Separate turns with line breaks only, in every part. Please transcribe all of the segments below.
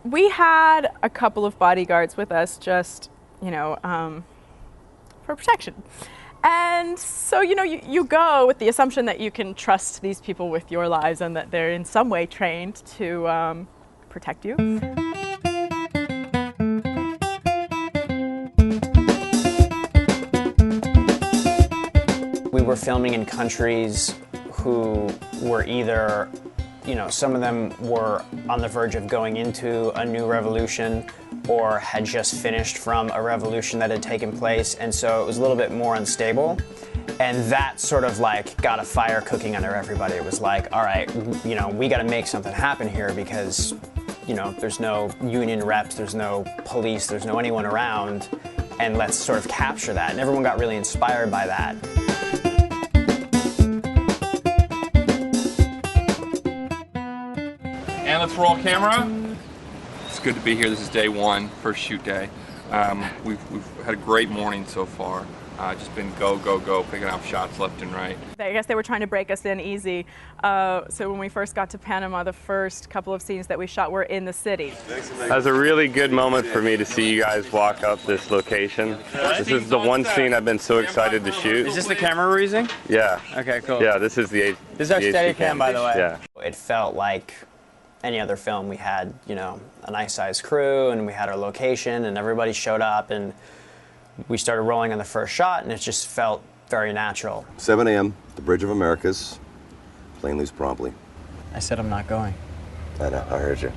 We had a couple of bodyguards with us just, for protection. And so, you go with the assumption that you can trust these people with your lives and that they're in some way trained to protect you.
We were filming in countries who were either, some of them were on the verge of going into a new revolution or had just finished from a revolution that had taken place, and so it was a little bit more unstable. And that sort of got a fire cooking under everybody. It was like, all right, we got to make something happen here because, there's no union reps, there's no police, there's no anyone around, and let's sort of capture that. And everyone got really inspired by that.
And let's roll camera. It's good to be here. This is day one, first shoot day. We've had a great morning so far. Just been go, picking up shots left and right.
I guess they were trying to break us in easy. So when we first got to Panama, the first couple of scenes that we shot were in the city.
That was a really good moment for me to see you guys walk up this location. This is the one scene I've been so excited to shoot.
Is this the camera we're using?
Yeah.
Okay, cool.
Yeah, this is the
This is our steady cam, by the way.
Yeah.
It felt like any other film. We had, a nice sized crew, and we had our location, and everybody showed up, and we started rolling on the first shot, and it just felt very natural.
7 a.m., the Bridge of Americas. Plane leaves promptly.
I said I'm not going.
I know, I heard you.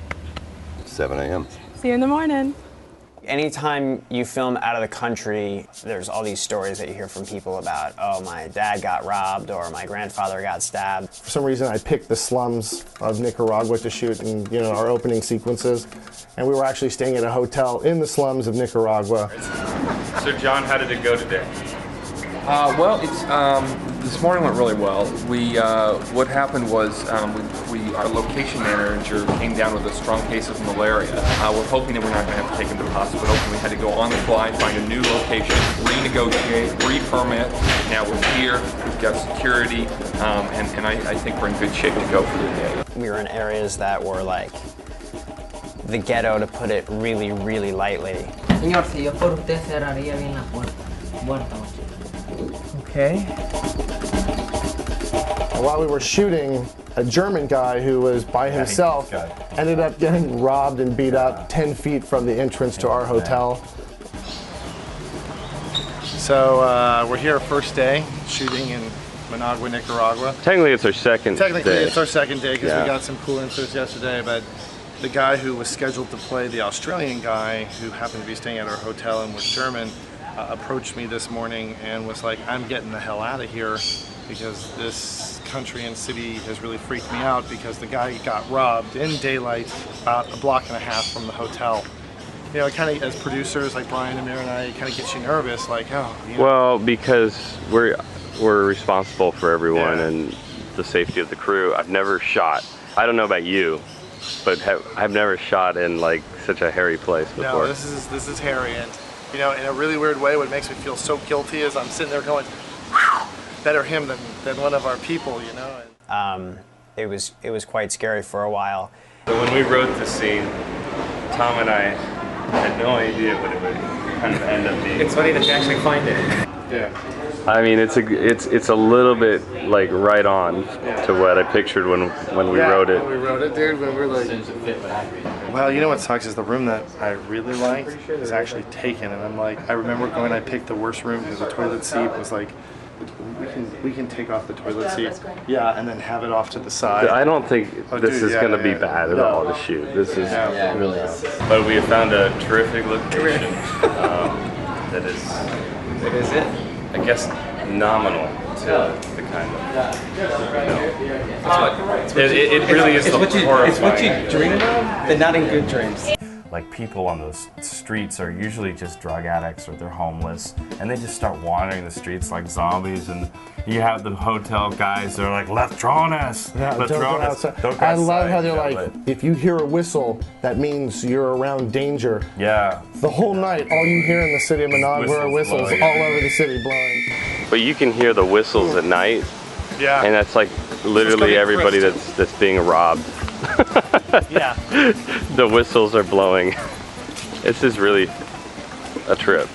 7 a.m.
See you in the morning.
Anytime you film out of the country, there's all these stories that you hear from people about, oh, my dad got robbed or my grandfather got stabbed.
For some reason, I picked the slums of Nicaragua to shoot in, our opening sequences. And we were actually staying at a hotel in the slums of Nicaragua.
So John, how did it go today?
Well, this morning went really well. What happened was our location manager came down with a strong case of malaria. We're hoping that we're not going to have to take him to the hospital. We had to go on the fly, find a new location, renegotiate, re-permit. Now we're here, we've got security, and I think we're in good shape to go for the day.
We were in areas that were like the ghetto, to put it really, really lightly.
Señor, si yo por usted cerraría bien la puerta.
Okay.
While we were shooting, a German guy who was by himself ended up getting robbed and beat up 10 feet from the entrance to our hotel.
So we're here first day shooting in Managua, Nicaragua.
Technically it's our second day.
It's our second day because we got some cool infos yesterday, but the guy who was scheduled to play the Australian guy, who happened to be staying at our hotel and was German, approached me this morning and was like, I'm getting the hell out of here because this country and city has really freaked me out because the guy got robbed in daylight about a block and a half from the hotel. It kind of, as producers like Brian, Amir, and I, it kind of gets you nervous, like, oh.
Well, because we're responsible for everyone and the safety of the crew. I've never shot. I don't know about you, but I've never shot in such a hairy place before.
No, this is hairy, and in a really weird way, what makes me feel so guilty is I'm sitting there going, whew, better him than one of our people,
It was quite scary for a while.
So when we wrote the scene, Tom and I had no idea what it would kind of end up being.
It's funny that you actually find it.
Yeah.
I mean, it's a little bit right on to what I pictured when we wrote it.
When we wrote it, dude, when we're like, well, you know what sucks is the room that I really liked is actually taken, and I'm like, I remember I picked the worst room because the toilet seat was like, we can take off the toilet seat, and then have it off to the side.
I don't think this is going to be bad at all to shoot. This is
it really is.
But we have found a terrific location that is.
What is it?
I guess nominal to the kind of, it really is the horrifying.
It's what you dream of, but not in good dreams.
People on those streets are usually just drug addicts or they're homeless, and they just start wandering the streets like zombies, and you have the hotel guys that are like, Ladrones!
Ladrones! I love how they're like, if you hear a whistle, that means you're around danger.
Yeah.
The whole night, all you hear in the city of Managua are whistles all over the city blowing.
But you can hear the whistles at night, and that's literally everybody that's being robbed.
Yeah.
The whistles are blowing. This is really a trip.